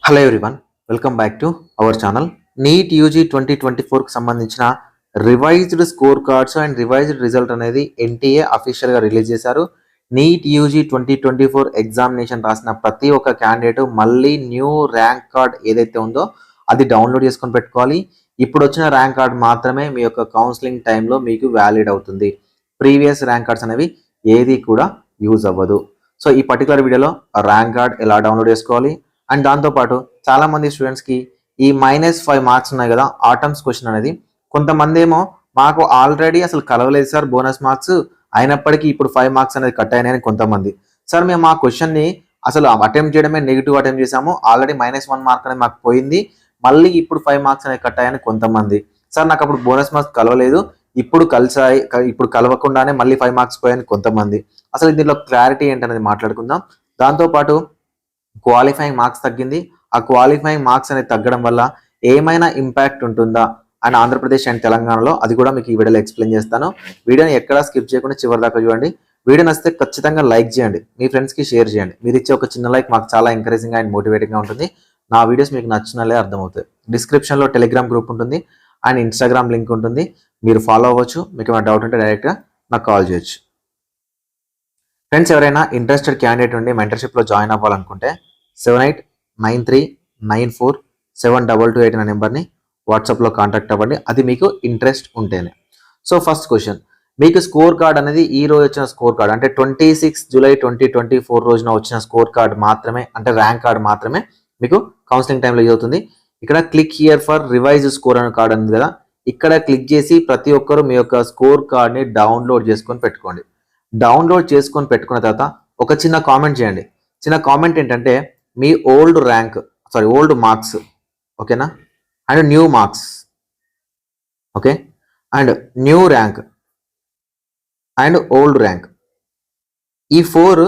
Hello everyone, welcome back to our channel. NEET UG 2024కి సంబంధించిన revised score cards and revised result అనేది NTA అఫీషియల్గా release చేశారు. NEET UG 2024 examination రాసిన ప్రతి ఒక్క క్యాండిడేట్ మళ్ళీ న్యూ ర్యాంక్ కార్డ్ ఏదైతే ఉందో అది డౌన్లోడ్ చేసుకొని పెట్టుకోవాలి. ఇప్పుడు వచ్చిన ర్యాంక్ కార్డ్ మాత్రమే మీ యొక్క కౌన్సిలింగ్ టైంలో మీకు వ్యాలిడ్ అవుతుంది. ప్రీవియస్ ర్యాంక్ కార్డ్స్ అనేవి ఏది కూడా యూజ్ అవ్వదు. సో ఈ పర్టికులర్ వీడియోలో ర్యాంక్ కార్డ్ ఎలా డౌన్లోడ్ చేసుకోవాలి అండ్ దాంతోపాటు చాలామంది స్టూడెంట్స్కి ఈ -5 మార్క్స్ ఉన్నాయి కదా, ఆటమ్స్ క్వశ్చన్ అనేది కొంతమంది ఏమో మాకు ఆల్రెడీ అసలు కలవలేదు సార్ బోనస్ మార్క్స్, అయినప్పటికీ ఇప్పుడు 5 మార్క్స్ అనేది కట్ అయినాయని కొంతమంది. సార్ మేము ఆ క్వశ్చన్ని అసలు అటెంప్ట్ చేయడమే నెగిటివ్ అటెంప్ట్ చేసాము, ఆల్రెడీ -1 మార్క్ అనేది మాకు పోయింది, మళ్ళీ ఇప్పుడు 5 మార్క్స్ అనేది కట్ అయ్యాయని కొంతమంది. సార్ నాకు అప్పుడు బోనస్ మార్క్స్ కలవలేదు, ఇప్పుడు కలిసాయి, ఇప్పుడు కలవకుండానే మళ్ళీ 5 మార్క్స్ పోయాయని కొంతమంది. అసలు దీనిలో క్లారిటీ ఏంటనేది మాట్లాడుకుందాం. దాంతోపాటు క్వాలిఫైయింగ్ మార్క్స్ తగ్గింది, ఆ క్వాలిఫైయింగ్ మార్క్స్ అనేది తగ్గడం వల్ల ఏమైనా ఇంపాక్ట్ ఉంటుందా అండ్ ఆంధ్రప్రదేశ్ అండ్ తెలంగాణలో, అది కూడా మీకు ఈ వీడియోలో ఎక్స్ప్లెయిన్ చేస్తాను. వీడియోని ఎక్కడా స్కిప్ చేయకుండా చివరి దాకా చూడండి. వీడియో నచ్చితే ఖచ్చితంగా లైక్ చేయండి, మీ ఫ్రెండ్స్కి షేర్ చేయండి. మీరు ఇచ్చే ఒక చిన్న లైక్ మాకు చాలా ఎంకరేజింగ్ అండ్ మోటివేటింగ్గా ఉంటుంది. నా వీడియోస్ మీకు నచ్చినలే అర్థమవుతాయి. డిస్క్రిప్షన్లో టెలిగ్రామ్ గ్రూప్ ఉంటుంది అండ్ ఇన్స్టాగ్రామ్ లింక్ ఉంటుంది, మీరు ఫాలో అవ్వచ్చు. మీకు ఏమైనా డౌట్ ఉంటే డైరెక్ట్గా నాకు కాల్ చేయొచ్చు. ఫ్రెండ్స్, ఎవరైనా ఇంట్రెస్టెడ్ క్యాండిడేట్ ఉండి మెంటర్షిప్లో జాయిన్ అవ్వాలనుకుంటే 7893947228 అనే నెంబర్ని వాట్సాప్లో కాంటాక్ట్ అవ్వండి, అది మీకు ఇంట్రెస్ట్ ఉంటేనే. సో ఫస్ట్ క్వశ్చన్, మీకు స్కోర్ కార్డ్ అనేది ఈ రోజు వచ్చిన స్కోర్ కార్డ్ అంటే 26 జూలై 2024 రోజున వచ్చిన స్కోర్ కార్డ్ మాత్రమే, అంటే ర్యాంక్ కార్డ్ మాత్రమే మీకు కౌన్సిలింగ్ టైంలో యూజ్ అవుతుంది. ఇక్కడ click here for revise score అనే కార్డ్ ఉంది కదా, ఇక్కడ క్లిక్ చేసి ప్రతి ఒక్కరు మీ యొక్క స్కోర్ కార్డ్ని డౌన్లోడ్ చేసుకొని పెట్టుకోండి. డౌన్లోడ్ చేసుకొని పెట్టుకున్న తర్వాత ఒక చిన్న కామెంట్ చేయండి. చిన్న కామెంట్ ఏంటంటే మీ ఓల్డ్ మార్క్స్, ఓకేనా, and new marks, okay, and new rank and old rank, ఈ 4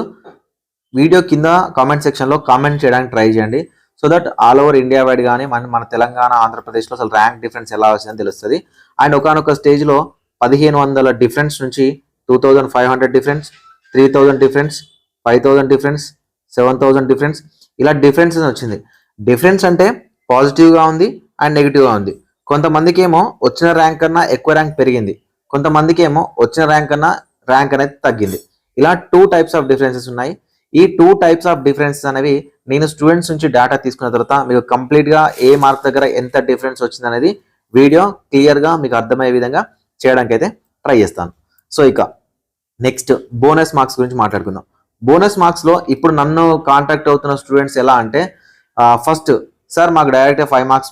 వీడియో కింద కామెంట్ సెక్షన్లో కామెంట్ చేయడానికి ట్రై చేయండి. So that all over India wide కానీ మన తెలంగాణ ఆంధ్రప్రదేశ్లో అసలు ర్యాంక్ డిఫరెన్స్ ఎలా వచ్చిందని తెలుస్తుంది. అండ్ ఒకనొక స్టేజ్లో 1500 డిఫరెన్స్ నుంచి 2500 డిఫరెన్స్, 3000 డిఫరెన్స్, 5000 డిఫరెన్స్, 7000 డిఫరెన్స్, ఇలా డిఫరెన్సెస్ వచ్చింది. డిఫరెన్స్ అంటే పాజిటివ్గా ఉంది అండ్ నెగిటివ్గా ఉంది. కొంతమందికి ఏమో వచ్చిన ర్యాంక్ కన్నా ఎక్కువ ర్యాంక్ పెరిగింది, కొంతమందికి ఏమో వచ్చిన ర్యాంక్ కన్నా ర్యాంక్ అనేది తగ్గింది. ఇలా 2 టైప్స్ ఆఫ్ డిఫరెన్సెస్ ఉన్నాయి. ఈ 2 టైప్స్ ఆఫ్ డిఫరెన్సెస్ అనేవి నేను స్టూడెంట్స్ నుంచి డేటా తీసుకున్న తర్వాత మీకు కంప్లీట్గా ఏ మార్క్ దగ్గర ఎంత డిఫరెన్స్ వచ్చింది అనేది వీడియో క్లియర్గా మీకు అర్థమయ్యే విధంగా చేయడానికి అయితే ట్రై చేస్తాను. సో ఇక నెక్స్ట్ బోనస్ మార్క్స్ గురించి మాట్లాడుకుందాం. బోనస్ మార్క్స్లో ఇప్పుడు నన్ను కాంటాక్ట్ అవుతున్న స్టూడెంట్స్ ఎలా అంటే, ఫస్ట్ సార్ మాకు డైరెక్ట్గా 5 మార్క్స్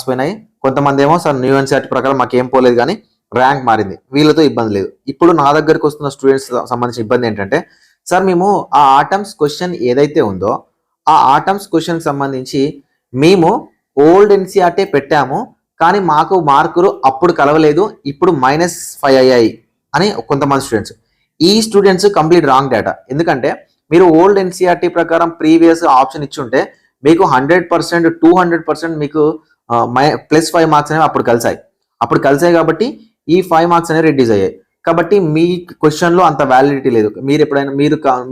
పోయినాయి, కొంతమంది ఏమో సార్ న్యూ ఎన్సీఆర్టీ ప్రకారం మాకు ఏం పోలేదు కానీ ర్యాంక్ మారింది, వీళ్ళతో ఇబ్బంది లేదు. ఇప్పుడు నా దగ్గరకు వస్తున్న స్టూడెంట్స్ సంబంధించిన ఇబ్బంది ఏంటంటే, సార్ మేము ఆ ఆటమ్స్ క్వశ్చన్ ఏదైతే ఉందో ఆ ఆటమ్స్ క్వశ్చన్కి సంబంధించి మేము ఓల్డ్ ఎన్సీఆర్టీ పెట్టాము, కానీ మాకు మార్కులు అప్పుడు కలవలేదు, ఇప్పుడు -5 అయ్యాయి అని కొంతమంది స్టూడెంట్స్. ఈ స్టూడెంట్స్ కంప్లీట్ రాంగ్ డేటా. ఎందుకంటే మీరు ఓల్డ్ ఎన్సీఆర్టీ ప్రకారం ప్రీవియస్ ఆప్షన్ ఇచ్చుంటే మీకు 100%, 200% మీకు +5 మార్క్స్ అనేవి అప్పుడు కలిసాయి కాబట్టి ఈ 5 మార్క్స్ అనేవి రెడ్యూస్ అయ్యాయి. కాబట్టి మీ క్వశ్చన్లో అంత వ్యాలిడిటీ లేదు. మీరు ఎప్పుడైనా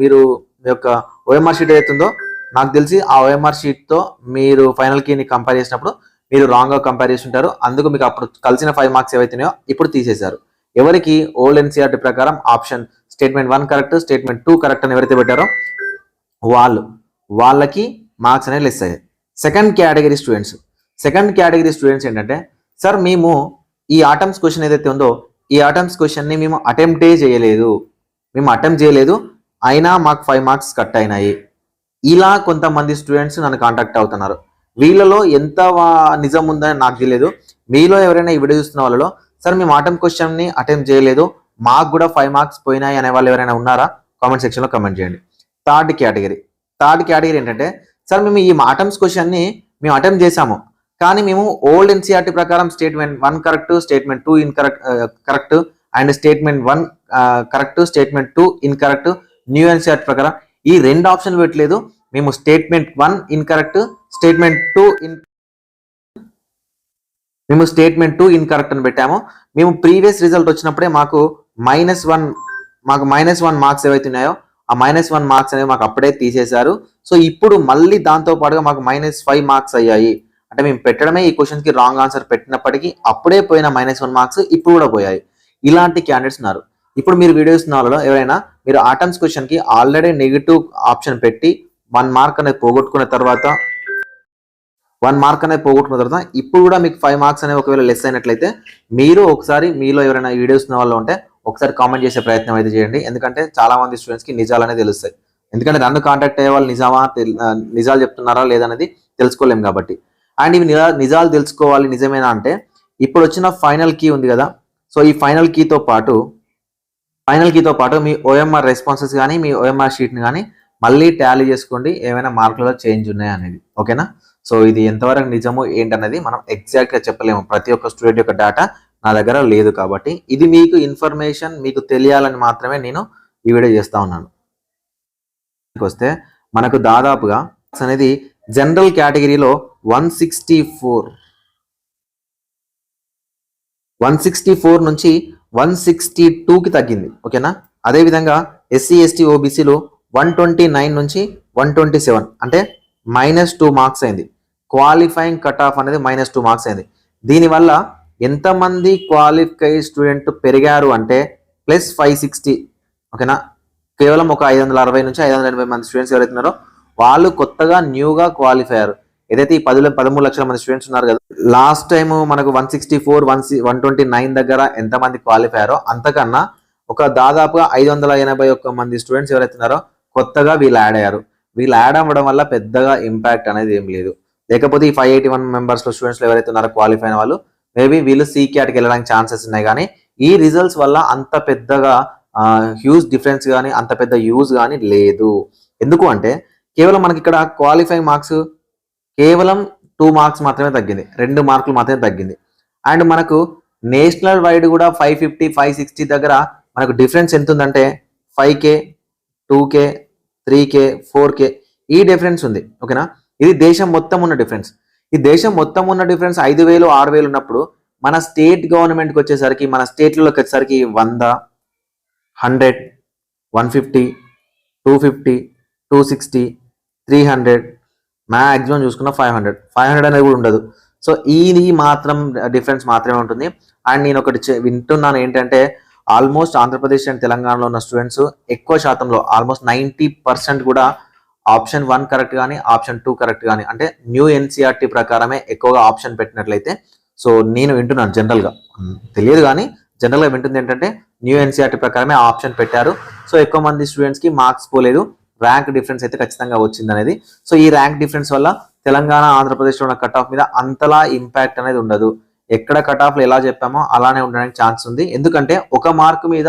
మీరు మీ యొక్క ఓఎంఆర్ షీట్ ఏదైతుందో, నాకు తెలిసి ఆ ఓఎంఆర్ షీట్తో మీరు ఫైనల్కి కంపేర్ చేసినప్పుడు మీరు రాంగ్గా కంపేర్ చేసి ఉంటారు. అందుకు మీకు అప్పుడు కలిసిన 5 మార్క్స్ ఏవైతున్నాయో ఇప్పుడు తీసేశారు. ఎవరికి ఓల్డ్ ఎన్సీఆర్టీ ప్రకారం option statement 1 correct, statement 2 correct అని ఎవరైతే పెట్టారో వాళ్ళకి మార్క్స్ అనేవి లెస్ అయ్యాయి. సెకండ్ కేటగిరీ స్టూడెంట్స్ ఏంటంటే, సార్ మేము ఈ ఆటమ్స్ క్వశ్చన్ ఏదైతే ఉందో ఈ ఆటమ్స్ క్వశ్చన్ని మేము అటెంప్ట్ చేయలేదు, అయినా మాకు 5 మార్క్స్ కట్ అయినాయి. ఇలా కొంతమంది స్టూడెంట్స్ నన్ను కాంటాక్ట్ అవుతున్నారు. వీళ్ళలో ఎంత నిజం ఉందని నాకు తెలియదు. మీలో ఎవరైనా ఈ వీడియో చూస్తున్న వాళ్ళలో సార్ మేము ఆటమ్ క్వశ్చన్ని అటెంప్ట్ చేయలేదు, మాకు కూడా 5 మార్క్స్ పోయినాయి అనే వాళ్ళు ఎవరైనా ఉన్నారా? కామెంట్ సెక్షన్లో కామెంట్ చేయండి. థర్డ్ కేటగిరీ ఏంటంటే, సార్ మేము ఈ ఆటమ్స్ క్వశ్చన్ని మేము అటెంప్ట్ చేశాము, కానీ మేము ఓల్డ్ ఎన్సీఆర్టీ ప్రకారం statement 1 correct, statement 2 correct and statement 1 correct, statement 2 incorrect, new NCERT ప్రకారం ఈ 2 ఆప్షన్లు పెట్టలేదు. మేము స్టేట్మెంట్ 1 ఇన్కరెక్ట్, స్టేట్మెంట్ 2 ఇన్కరెక్ట్ అని పెట్టాము. మేము ప్రీవియస్ రిజల్ట్ వచ్చినప్పుడే మాకు -1 మార్క్స్ ఏవైతే ఉన్నాయో ఆ -1 మార్క్స్ అనేవి మాకు అప్పుడే తీసేశారు. సో ఇప్పుడు మళ్ళీ దాంతో పాటుగా మాకు -5 మార్క్స్ అయ్యాయి. అంటే మేము పెట్టడమే ఈ క్వశ్చన్కి రాంగ్ ఆన్సర్ పెట్టినప్పటికీ అప్పుడే పోయిన -1 మార్క్స్ ఇప్పుడు కూడా పోయాయి. ఇలాంటి క్యాండిడేట్స్ ఉన్నారు. ఇప్పుడు మీరు వీడియోస్ వాళ్ళలో ఎవరైనా మీరు ఆటమ్స్ క్వశ్చన్కి ఆల్రెడీ నెగిటివ్ ఆప్షన్ పెట్టి 1 మార్క్ అనేది పోగొట్టుకున్న తర్వాత ఇప్పుడు కూడా మీకు 5 మార్క్స్ అనేవి ఒకవేళ లెస్ అయినట్లయితే మీరు ఒకసారి మీలో ఎవరైనా వీడియోస్ ఉన్న వాళ్ళు ఉంటే ఒకసారి కామెంట్ చేసే ప్రయత్నం అయితే చేయండి. ఎందుకంటే చాలా మంది స్టూడెంట్స్కి నిజాలనే తెలుస్తాయి. ఎందుకంటే నన్ను కాంటాక్ట్ అయ్యే వాళ్ళు నిజాలు చెప్తున్నారా లేదనేది తెలుసుకోలేము కాబట్టి. అండ్ ఇవి నిజాలు తెలుసుకోవాలి నిజమేనా అంటే ఇప్పుడు వచ్చిన ఫైనల్ కీ ఉంది కదా, సో ఈ ఫైనల్ కీతో పాటు మీ ఓఎంఆర్ రెస్పాన్సెస్ కానీ మీ ఓఎంఆర్ షీట్ని కానీ మళ్ళీ టాలీ చేసుకోండి ఏమైనా మార్కులలో చేంజ్ ఉన్నాయా అనేది. ఓకేనా? సో ఇది ఎంతవరకు నిజము ఏంటనేది మనం ఎగ్జాక్ట్గా చెప్పలేము. ప్రతి ఒక్క స్టూడెంట్ యొక్క డేటా నా దగ్గర లేదు కాబట్టి ఇది మీకు ఇన్ఫర్మేషన్ మీకు తెలియాలని మాత్రమే నేను ఈ వీడియో చేస్తా ఉన్నాను. వస్తే మనకు దాదాపుగా అనేది జనరల్ కేటగిరీలో 164 నుంచి 162కి తగ్గింది. ఓకేనా? అదేవిధంగా ఎస్సీ ఎస్టీ ఓబీసీలో 129 నుంచి 127 అంటే -2 మార్క్స్ అయింది. క్వాలిఫైయింగ్ కట్ ఆఫ్ అనేది -2 మార్క్స్ అయింది. దీనివల్ల ఎంతమంది క్వాలిఫైడ్ స్టూడెంట్ పెరిగారు అంటే +560. ఓకేనా? కేవలం ఒక 560 నుంచి 580 మంది స్టూడెంట్స్ ఎవరైతే ఉన్నారో వాళ్ళు కొత్తగా న్యూగా క్వాలిఫై అయ్యారు. ఏదైతే ఈ 13 లక్షల మంది స్టూడెంట్స్ ఉన్నారు కదా, లాస్ట్ టైం మనకు 164 129 దగ్గర ఎంతమంది క్వాలిఫై అయ్యారో అంతకన్నా ఒక దాదాపుగా 581 మంది స్టూడెంట్స్ ఎవరైతే ఉన్నారో కొత్తగా వీళ్ళు యాడ్ అయ్యారు. వీళ్ళు యాడ్ అవ్వడం వల్ల పెద్దగా ఇంపాక్ట్ అనేది ఏం లేదు. లేకపోతే ఈ 581 మెంబర్స్లో స్టూడెంట్స్ ఎవరైతే ఉన్నారో క్వాలిఫై అయిన వాళ్ళు మేబీ వీళ్ళు CCATకి వెళ్ళడానికి ఛాన్సెస్ ఉన్నాయి. కానీ ఈ రిజల్ట్స్ వల్ల అంత పెద్దగా హ్యూజ్ డిఫరెన్స్ కానీ అంత పెద్ద యూజ్ కానీ లేదు. ఎందుకు అంటే కేవలం మనకి ఇక్కడ క్వాలిఫైయింగ్ మార్క్స్ కేవలం 2 మార్క్స్ మాత్రమే తగ్గింది, 2 మార్కులు మాత్రమే తగ్గింది. అండ్ మనకు నేషనల్ వైడ్ కూడా 550 560 దగ్గర మనకు డిఫరెన్స్ ఎంత ఉందంటే 5K 2K 3K 4K ఈ డిఫరెన్స్ ఉంది. ఓకేనా? ఇది దేశం మొత్తం ఉన్న డిఫరెన్స్. ఈ దేశం మొత్తం ఉన్న డిఫరెన్స్ 5,000 6,000 ఉన్నప్పుడు మన స్టేట్ గవర్నమెంట్కి వచ్చేసరికి మన స్టేట్లలోకి వచ్చేసరికి 100 100 150 250 260 300 మ్యాక్సిమం చూసుకున్న 500 అనేది కూడా ఉండదు. సో ఇది మాత్రం డిఫరెన్స్ మాత్రమే ఉంటుంది. అండ్ నేను ఒకటి వింటున్నాను ఏంటంటే ఆల్మోస్ట్ ఆంధ్రప్రదేశ్ అండ్ తెలంగాణలో ఉన్న స్టూడెంట్స్ ఎక్కువ శాతంలో ఆల్మోస్ట్ 90% కూడా ఆప్షన్ 1 కరెక్ట్ కానీ ఆప్షన్ 2 కరెక్ట్ కానీ అంటే న్యూ ఎన్సీఆర్టీ ప్రకారమే ఎక్కువగా ఆప్షన్ పెట్టినట్లయితే. సో నేను వింటున్నాను జనరల్గా, తెలియదు కానీ జనరల్గా వింటుంది ఏంటంటే న్యూ ఎన్సీఆర్టీ ప్రకారమే ఆప్షన్ పెట్టారు. సో ఎక్కువ మంది స్టూడెంట్స్కి మార్క్స్ పోలేదు, ర్యాంక్ డిఫరెన్స్ అయితే ఖచ్చితంగా వచ్చింది అనేది. సో ఈ ర్యాంక్ డిఫరెన్స్ వల్ల తెలంగాణ ఆంధ్రప్రదేశ్లో ఉన్న కట్ ఆఫ్ మీద అంతలా ఇంపాక్ట్ అనేది ఉండదు. ఎక్కడ కట్ ఆఫ్లు ఎలా చెప్పామో అలానే ఉండడానికి ఛాన్స్ ఉంది. ఎందుకంటే ఒక మార్కు మీద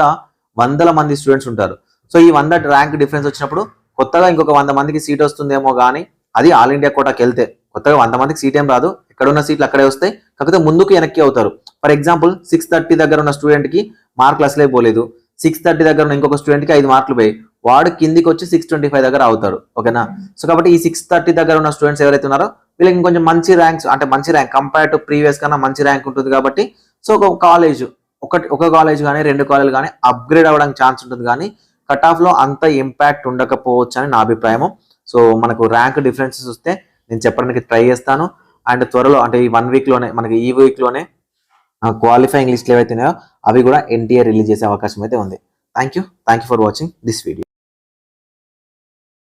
100 మంది స్టూడెంట్స్ ఉంటారు. సో ఈ 100 ర్యాంక్ డిఫరెన్స్ వచ్చినప్పుడు కొత్తగా ఇంకొక 100 మందికి సీట్ వస్తుందేమో కానీ అది ఆల్ ఇండియా కోటాకి వెళ్తే కొత్తగా 100 మందికి సీట్ ఏం రాదు, ఎక్కడున్న సీట్లు అక్కడే వస్తాయి. కాకపోతే ముందుకు వెనక్కి అవుతారు. ఫర్ ఎగ్జాంపుల్ 630 దగ్గర ఉన్న స్టూడెంట్కి మార్కులు అసలే పోలేదు, 630 దగ్గర ఉన్న ఇంకొక స్టూడెంట్కి 5 మార్కులు పోయి వాడు కిందికి వచ్చి 625 దగ్గర అవుతాడు. ఓకేనా? సో కాబట్టి ఈ 630 దగ్గర ఉన్న స్టూడెంట్స్ ఎవరైతే ఉన్నారో వీళ్ళకి ఇంకొంచెం మంచి ర్యాంక్స్ అంటే మంచి ర్యాంక్ కంపేర్ టు ప్రీవియస్ కన్నా మంచి ర్యాంక్ ఉంటుంది కాబట్టి సో ఒక కాలేజ్ ఒక కాలేజ్ కానీ 2 కాలేజ్ కానీ అప్గ్రేడ్ అవ్వడానికి ఛాన్స్ ఉంటుంది. కానీ కట్ ఆఫ్లో అంత ఇంపాక్ట్ ఉండకపోవచ్చు అని నా అభిప్రాయము. సో మనకు ర్యాంక్ డిఫరెన్సెస్ వస్తే నేను చెప్పడానికి ట్రై చేస్తాను. అండ్ త్వరలో అంటే ఈ 1 వీక్లోనే మనకి ఈ వీక్లోనే క్వాలిఫైయింగ్ లిస్టులు ఏవైతే ఉన్నాయో అవి కూడా NTA రిలీజ్ చేసే అవకాశం అయితే ఉంది. Thank you for watching this video.